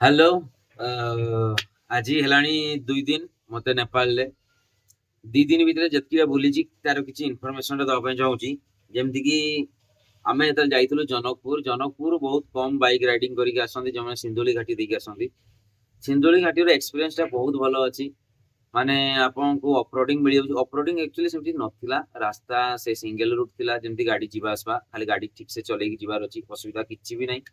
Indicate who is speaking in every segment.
Speaker 1: Hello. ଆଜି ହେଲାଣି 2 ଦିନ ମତେ ନେପାଳରେ 2 ଦିନ ଭିତରେ ଯେତିକି ବୁଲିଛି ତାର କିଛି ଇନଫର୍ମେସନ ଦେବା ପାଇଁ ଚାହୁଁଛି। ଯେମିତିକି ଆମେ ଯେତେବେଳେ ଯାଇଥିଲୁ ଜନକପୁର ବହୁତ କମ ବାଇକ୍ ରାଇଡିଂ କରିକି ଆସନ୍ତି, ଯେଉଁମାନେ ସିନ୍ଧୁଳି ଘାଟି ଦେଇକି ଆସନ୍ତି। ସିନ୍ଧୁଳି ଘାଟିର ଏକ୍ସପିରିଏନ୍ସଟା ବହୁତ ଭଲ ଅଛି। ମାନେ ଆପଣଙ୍କୁ ଅଫରୋଡିଂ ମିଳିଯାଉଛି। ଅଫରୋଡିଂ ଆକ୍ଚୁଆଲି ସେମିତି ନଥିଲା, ରାସ୍ତା ସେ ସିଙ୍ଗଲ ରୁଟ୍ ଥିଲା, ଯେମିତି ଗାଡି ଯିବା ଆସିବା, ଖାଲି ଗାଡି ଠିକ ସେ ଚଲେଇକି ଯିବାର ଅଛି, ଅସୁବିଧା କିଛି ବି ନାହିଁ।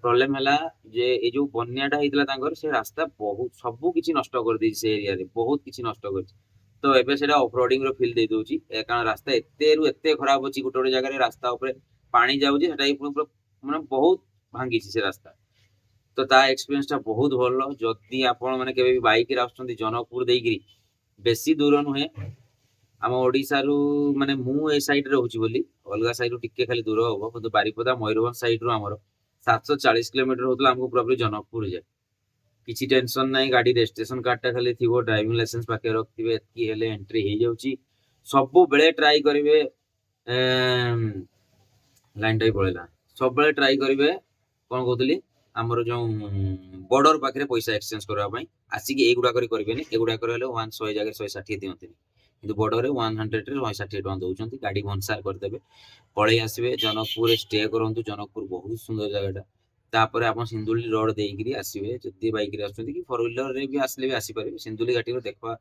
Speaker 1: ପ୍ରୋବ୍ଲେମ ହେଲା ଯେ ଏଇ ଯୋଉ ବନ୍ୟାଟା ହେଇଥିଲା ତାଙ୍କର, ସେ ରାସ୍ତା ବହୁତ ସବୁ କିଛି ନଷ୍ଟ କରିଦେଇଛି, ସେ ଏରିଆରେ ବହୁତ କିଛି ନଷ୍ଟ କରିଛି। ତ ଏବେ ସେଟା ଅଫରୋଡିଂ ର ଫିଲ୍ ଦେଇ ଦଉଛି, କାରଣ ରାସ୍ତା ଏତେରୁ ଏତେ ଖରାପ ଅଛି। ଗୋଟେ ଗୋଟେ ଜାଗାରେ ରାସ୍ତା ଉପରେ ପାଣି ଯାଉଛି, ସେଟା ମାନେ ବହୁତ ଭାଙ୍ଗିଛି ସେ ରାସ୍ତା। ତ ତା ଏକ୍ସପିରିଏନ୍ସ ଟା ବହୁତ ଭଲ। ଯଦି ଆପଣ ମାନେ କେବେ ବି ବାଇକରେ ଆସୁଛନ୍ତି ଜନକପୁର ଦେଇକିରି, ବେଶୀ ଦୂର ନୁହେଁ ଆମ ଓଡିଶାରୁ, ମାନେ ମୁଁ ଏ ସାଇଡ୍ ରେ ରହୁଛି ବୋଲି, ଅଲଗା ସାଇଡ୍ ରୁ ଟିକେ ଖାଲି ଦୂର ହବ, କିନ୍ତୁ ବାରିପଦା ମୟୂରଭଞ୍ଜ ସାଇଡ୍ ରୁ ଆମର 740 କିଲୋମିଟର ହଉଥିଲା ଆମକୁ ପୁରା ଜନକପୁର ଯାଏ। କିଛି ଟେନସନ ନାହିଁ, ଗାଡି ରେଜିଷ୍ଟ୍ରେସନ କାର୍ଡ ଟା ଖାଲି ଥିବ, ଡ୍ରାଇଭିଂ ଲାଇସେନ୍ସ ପାଖରେ ରଖିଥିବେ, ଏତିକି ହେଲେ ଏଣ୍ଟ୍ରି ହେଇଯାଉଛି। ସବୁବେଳେ ଟ୍ରାଏ କରିବେ, ଲାଇନ୍ ଟା ବି ପଳେଇଲା। ସବୁବେଳେ ଟ୍ରାଏ କରିବେ, କଣ କହୁଥିଲି, ଆମର ଯୋଉ ବର୍ଡର ପାଖରେ ପଇସା ଏକ୍ସଚେଞ୍ଜ କରିବା ପାଇଁ ଆସିକି ଏଇଗୁଡାକରେ କରିବେନି। ଏଗୁଡାକରେ ହେଲେ 100 ଜାଗାରେ 160 ଦିଅନ୍ତିନି, କିନ୍ତୁ ବର୍ଡରରେ 100 ରେ 160 ଟଙ୍କା ଦଉଛନ୍ତି। ଗାଡି ଭନସାର କରିଦେବେ, ପଳେଇ ଆସିବେ, ଜନକପୁରରେ ଷ୍ଟେ କରନ୍ତୁ। ଜନକପୁର ବହୁତ ସୁନ୍ଦର ଜାଗାଟା। ତାପରେ ଆପଣ ସିନ୍ଧୁଲି ରୋଡ ଦେଇକିରି ଆସିବେ, ଯଦି ବାଇକ ରେ ଆସୁଛନ୍ତି କି ଫୋର ହ୍ୱିଲର ରେ ବି ଆସିଲେ ବି ଆସିପାରିବେ। ସିନ୍ଧୁଲି ଘାଟିର ଦେଖବା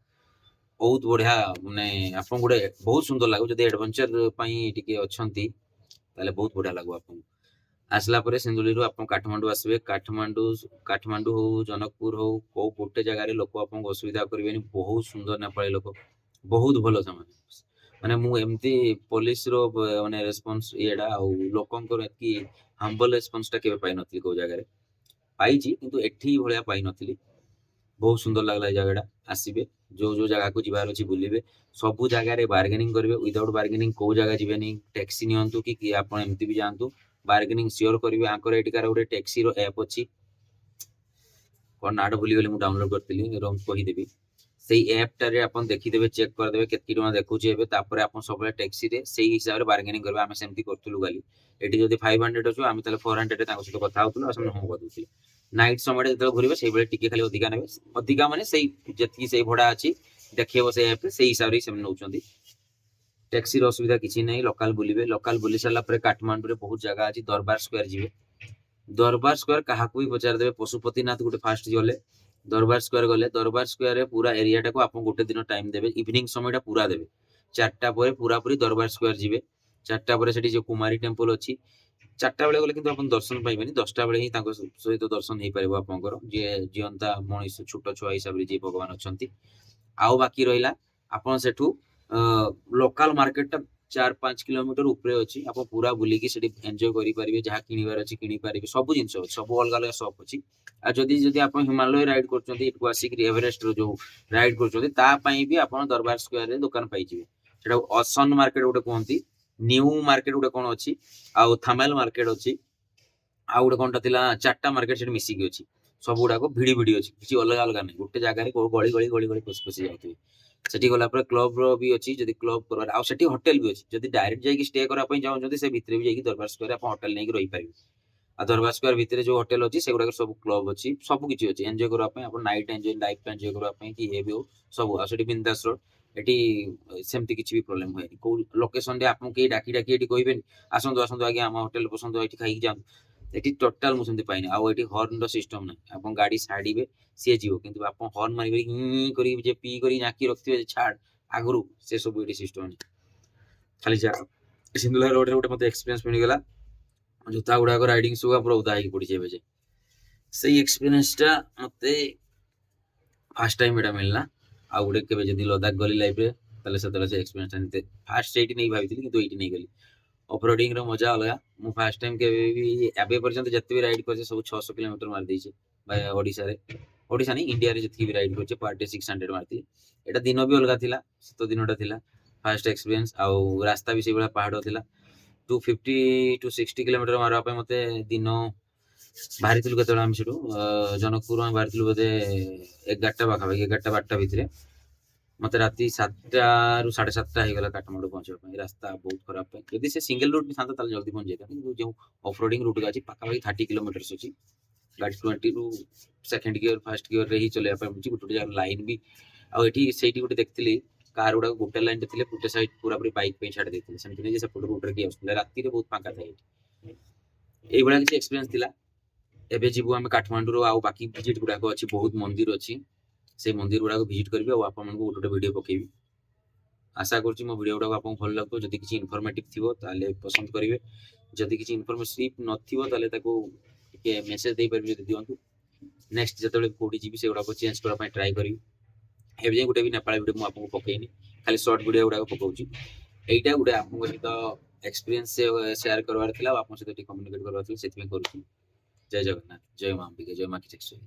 Speaker 1: ବହୁତ ବଢିଆ, ମାନେ ଆପଣଙ୍କୁ ଗୋଟେ ବହୁତ ସୁନ୍ଦର ଲାଗୁ। ଯଦି ଆଡଭେଞ୍ଚର ପାଇଁ ଟିକେ ଅଛନ୍ତି ତାହେଲେ ବହୁତ ବଢିଆ ଲାଗୁ ଆପଣଙ୍କୁ। ଆସିଲା ପରେ ସିନ୍ଧୁଲିରୁ ଆପଣ କାଠମାଣ୍ଡୁ ଆସିବେ। କାଠମାଣ୍ଡୁ ହଉ, ଜନକପୁର ହଉ, କୋଉ ଗୋଟେ ଜାଗାରେ ଲୋକ ଆପଣଙ୍କୁ ଅସୁବିଧା କରିବେନି। ବହୁତ ସୁନ୍ଦର ନେପାଳୀ ଲୋକ, ବହୁତ ଭଲ ସେମାନେ। ମାନେ ମୁଁ ଏମିତି ପୋଲିସର ମାନେ ରେସ୍ପନ୍ସ ଇଏଟା ଆଉ ଲୋକଙ୍କର ଏତିକି ହମ୍ବଲ ରେସ୍ପନ୍ସ ଟା କେବେ ପାଇନଥିଲି। କୋଉ ଜାଗାରେ ପାଇଛି, କିନ୍ତୁ ଏଠି ଭଳିଆ ପାଇନଥିଲି। ବହୁତ ସୁନ୍ଦର ଲାଗିଲା ଏ ଜାଗାଟା। ଆସିବେ, ଯୋଉ ଯୋଉ ଜାଗାକୁ ଯିବାର ଅଛି ବୁଲିବେ। ସବୁ ଜାଗାରେ ବାର୍ଗେନିଂ କରିବେ। ୱିଦାଉଟ୍ ବାର୍ଗେନିଂ କୋଉ ଜାଗା ଯିବେନି। ଟ୍ୟାକ୍ସି ନିଅନ୍ତୁ କି ଆପଣ ଏମିତି ବି ଯାଆନ୍ତୁ, ବାର୍ଗେନିଂ ସିଓର କରିବେ। ଆଙ୍କର ଏଠିକାର ଗୋଟେ ଟ୍ୟାକ୍ସିର ଆପ ଅଛି, କଣ ନାଁଟା ଭୁଲିଗଲି, ମୁଁ ଡାଉନଲୋଡ କରିଥିଲି, କହିଦେବି। ସେଇ ଆପ୍ଟାରେ ଆପଣ ଦେଖିଦେବେ, ଚେକ୍ କରିଦେବେ କେତିକି ଟଙ୍କା ଦେଖୁଛି ଏବେ। ତାପରେ ଆପଣ ସବୁବେଳେ ଟ୍ୟାକ୍ସିରେ ସେଇ ହିସାବରେ ବାର୍ଗେନିଂ କରିବେ। ଆମେ ସେମିତି କରୁଥିଲୁ କାଲି। ଏଠି ଯଦି 500 ଅଛି, ଆମେ ତାହେଲେ 400 ତାଙ୍କ ସହିତ କଥା ହଉଥିଲୁ, ଆଉ ସେମାନେ ହଁ କରିଦଉଥିଲେ। ନାଇଟ୍ ସମୟରେ ଯେତେବେଳେ ଘୁରିବେ, ସେଇଭଳି ଟିକେ ଖାଲି ଅଧିକା ନେବେ। ଅଧିକା ମାନେ ସେଇ ଯେତିକି ସେଇ ଭଡା ଅଛି ଦେଖେଇବ ସେଇ ଆପ୍ରେ, ସେଇ ହିସାବରେ ସେମାନେ ନଉଛନ୍ତି। ଟ୍ୟାକ୍ସିର ଅସୁବିଧା କିଛି ନାହିଁ। ଲୋକାଲ ବୁଲିବେ। ଲୋକାଲ ବୁଲି ସାରିଲା ପରେ କାଠମାଣ୍ଡୁରେ ବହୁତ ଜାଗା ଅଛି। ଦରବାର ସ୍କୋୟାର ଯିବେ। ଦରବାର ସ୍କୋୟାର କାହାକୁ ବି ପଚାରିଦେବେ, ପଶୁପତିନାଥ ଗୋଟେ ଫାଷ୍ଟ ଗଲେ, ଦରବାର ସ୍କୋୟାର ଗଲେ, ଦରବାର ସ୍କୋୟାରରେ ପୁରା ଏରିଆଟାକୁ ଆପଣ ଗୋଟେ ଦିନ ଟାଇମ ଦେବେ। ଇଭିନିଂ সময়ଟା ପୁରା ଦେବେ। 4ଟା ପରେ ପୁରାପୁରି ଦରବାର ସ୍କୋୟାର ଯିବେ। 4ଟା ପରେ ସେଠି ଯୋଉ କୁମାରୀ ଟେମ୍ପଲ ଅଛି, 4ଟା ବେଳେ ଗଲେ କିନ୍ତୁ ଆପଣ ଦର୍ଶନ ପାଇବେନି। 10ଟା ବେଳେ ହିଁ ତାଙ୍କ ସହିତ ଦର୍ଶନ ହେଇପାରିବ ଆପଣଙ୍କର, ଯିଏ ଜିଅନ୍ତା ମଣିଷ, ଛୋଟ ଛୁଆ ହିସାବରେ ଯିଏ ଭଗବାନ ଅଛନ୍ତି। ଆଉ ବାକି ରହିଲା ଆପଣ ସେଠୁ ଲୋକାଲ ମାର୍କେଟଟା 4-5 କିଲୋମିଟର ଉପରେ ଅଛି। ଆପଣ ପୁରା ବୁଲିକି ସେଠି ଏନ୍ଜୟ କରିପାରିବେ। ଯାହା କିଣିବାର ଅଛି କିଣିପାରିବେ। ସବୁ ଜିନିଷ ଅଛି, ସବୁ ଅଲଗା ଅଲଗା ସପ୍ ଅଛି। ଆଉ ଯଦି ଆପଣ ହିମାଲୟ ରାଇଡ୍ କରୁଛନ୍ତି, ଏଠୁ ଆସିକି ଏଭରେଷ୍ଟର ଯୋଉ ରାଇଡ୍ କରୁଛନ୍ତି, ତା ପାଇଁ ବି ଆପଣ ଦରବାର ସ୍କୋୟାରରେ ଦୋକାନ ପାଇଯିବେ। ସେଟା ଅସନ ମାର୍କେଟ ଗୋଟେ କୁହନ୍ତି, ନ୍ୟୁ ମାର୍କେଟ ଗୋଟେ କଣ ଅଛି, ଆଉ ଥାମେଲ ମାର୍କେଟ ଅଛି, ଆଉ ଗୋଟେ କଣଟା ଥିଲା, 4ଟା ମାର୍କେଟ ସେଠି ମିଶିକି ଅଛି। ସବୁ ଗୁଡାକ ଭିଡି ଭିଡି ଅଛି, କିଛି ଅଲଗା ଅଲଗା ନାହିଁ। ଗୋଟେ ଜାଗାରେ ଗଳି ଗଳି ଗଳି ଗଳି ପଶି ପଶି ଯାଉଥିବେ। ସେଠି ଗଲା ପରେ କ୍ଲବ ର ବି ଅଛି, ଯଦି କ୍ଲବ କରିବାର, ଆଉ ସେଠି ହୋଟେଲ ବି ଅଛି। ଯଦି ଡାଇରେକ୍ଟ ଯାଇକି ଷ୍ଟେ କରିବା ପାଇଁ ଚାହୁଁଛନ୍ତି, ସେ ଭିତରେ ବି ଯାଇକି ଦରବାର ସ୍କୋୟାରରେ ଆପଣ ହୋଟେଲ ନେଇକି ରହିପାରିବେ। ଆଉ ଦରବାର ସ୍କୋୟାର ଭିତରେ ଯୋଉ ହୋଟେଲ ଅଛି, ସେଗୁଡାକ ସବୁ କ୍ଲବ ଅଛି, ସବୁ କିଛି ଅଛି ଏନ୍ଜୟ କରିବା ପାଇଁ। ଆପଣ ନାଇଟ୍ ଏନ୍ଜୟ, ଲାଇଫ ଏନ୍ଜୟ କରିବା ପାଇଁ, କି ଇଏ ବି ହଉ, ସବୁ। ଆଉ ସେଠି ବିନ୍ଦାସ ରୋଡ, ଏଠି ସେମିତି କିଛି ବି ପ୍ରୋବ୍ଲେମ ହୁଏନି। କୋଉ ଲୋକେସନରେ ଆପଣଙ୍କୁ କେହି ଡାକି ଡାକି ଏଠି କହିବେନି ଆସନ୍ତୁ ଆସନ୍ତୁ ଆଜ୍ଞା ଆମ ହୋଟେଲ ପସନ୍ଦ, ଏଠି ଖାଇକି ଯାଆନ୍ତୁ। ଏଠି ଟୋଟାଲ ମୁଁ ସେମିତି ପାଇନି। ଆଉ ଏଠି ହର୍ନ ର ସିଷ୍ଟମ ନାହିଁ। ଆପଣ ଗାଡି ଛାଡିବେ, ସିଏ ଯିବ, କିନ୍ତୁ ଆପଣ ହର୍ନ ମାରିବେ କରିକି, ଯେ ପି କରି ଜାକି ରଖିଥିବେ ଛାଡ ଆଗରୁ, ସେ ସବୁ ଏଠି ସିଷ୍ଟମ ନାହିଁ। ଖାଲି ଯା ସିନ୍ଦୁଲା ରୋଡରେ ଗୋଟେ ମତେ ଏକ୍ସପିରିଏନ୍ସ ମିଳିଗଲା, ଜୋତା ଗୁଡାକ ରାଇଡିଂ ସୁ ପୁରା ଓଦା ହେଇକି ପଡିଛି ଏବେ ଯେ। ସେଇ ଏକ୍ସପିରିଏନ୍ସ ଟା ମତେ ଫାଷ୍ଟ ଟାଇମ ଏଟା ମିଳିଲା। ଆଉ ଗୋଟେ କେବେ ଯଦି ଲଦାଖ ଗଲି ଲାଇଫରେ, ତାହେଲେ ସେତେବେଳେ ସେ ଏକ୍ସପିରିଏନ୍ସ ଟା ନିତେ ଫାଷ୍ଟ ସେଇଠି ନେଇ ଭାବିଥିଲି, କିନ୍ତୁ ଏଇଠି ନେଇଗଲି। ଅଫରୋଡିଂ ର ମଜା ଅଲଗା। ମୁଁ ଫାଷ୍ଟ ଟାଇମ କେବେ ବି ଏବେ ପର୍ଯ୍ୟନ୍ତ ଯେତେ ବି ରାଇଡ କରିଛି, ସବୁ 600 କିଲୋମିଟର ମାରିଦେଇଛି। ଓଡିଶାରେ, ଓଡିଶା ନାହିଁ ଇଣ୍ଡିଆରେ ଯେତିକି ବି ରାଇଡ କରିଛି, ପାର ଡେ 600 ମାରିଥିଲି। ଏଟା ଦିନ ବି ଅଲଗା ଥିଲା, ଶୀତ ଦିନଟା ଥିଲା। ଫାଷ୍ଟ ଏକ୍ସପିରିଏନ୍ସ, ଆଉ ରାସ୍ତା ବି ସେଇଭଳିଆ ପାହାଡ ଥିଲା। 250-60 କିଲୋମିଟର ମାରିବା ପାଇଁ ମତେ ଦିନ, ବାହାରିଥିଲୁ କେତେବେଳେ ଆମେ ସେଠୁ ଜନକପୁର ଆମେ ବାହାରିଥିଲୁ ବୋଧେ 11ଟା ପାଖାପାଖି, 11ଟା-12ଟା ଭିତରେ। ମତେ ରାତି 7ଟାରୁ 7:30 ହେଇଗଲା କାଠମାଣ୍ଡୁ ପହଞ୍ଚିବା ପାଇଁ। ରାସ୍ତା ବହୁତ ଖରାପ ପାଇଁ, ଯଦି ସେ ସିଙ୍ଗଲ ରୁଟ୍ ବି ଥାନ୍ତା ତାହେଲେ ଜଲ୍ଦି ପହଞ୍ଚି ଯାଇଥାନ୍ତି, କିନ୍ତୁ ଯୋଉ ଅଫରୋଡିଂ ରୁଟ୍ ଅଛି, ପାଖାପାଖି 30 କିଲୋମିଟର ଅଛି। गाड़ी 20 रु सेकंड गियर फर्स्ट गियर रे ही चलेबा पड़ुची गोटे जगह लाइन भी आ एठी सेठी गोटे देखथिली कार गुडा गोटे लाइन रे थिले गोटे साइड पूरा पूरी बाइक पे छाड़ देथिले सेमति नै जे सेपट रोड रे की आउसले राती रे बहुत फांका थाए एई बडा किछि एक्सपीरियंस थिला एबे जीवु हम काठमांडू रो आ बाकी विजिट गुडा को अछि बहुत मंदिर अछि से मंदिर गुडा को विजिट करबे आ आपन को गोटे वीडियो पकेबी आशा करछि मो वीडियो गुडा आपन भल लागतो जदि किछि इन्फॉर्मेटिव थिबो ताले पसंद करिवे जदि किछि इन्फॉर्मेटिव नथिबो ताले ताको के मेसेज दे परबे जदि दियंतु नेक्स्ट जतबे कोडी जीबी से गुडा को चेंज करा पय ट्राई करिवि एबे जे गोटे भी नेपाली वीडियो मु आपन को पकेइनी खाली शॉर्ट वीडियो गुडा को पकाउछि एइटा गुडे आपन को सहित एक्सपीरियंस से शेयर करवार थिला आपन सहित कम्युनिकेट करवार थिला सेति में करूछि जय जगन्नाथ जय मां अंबिका जय मां की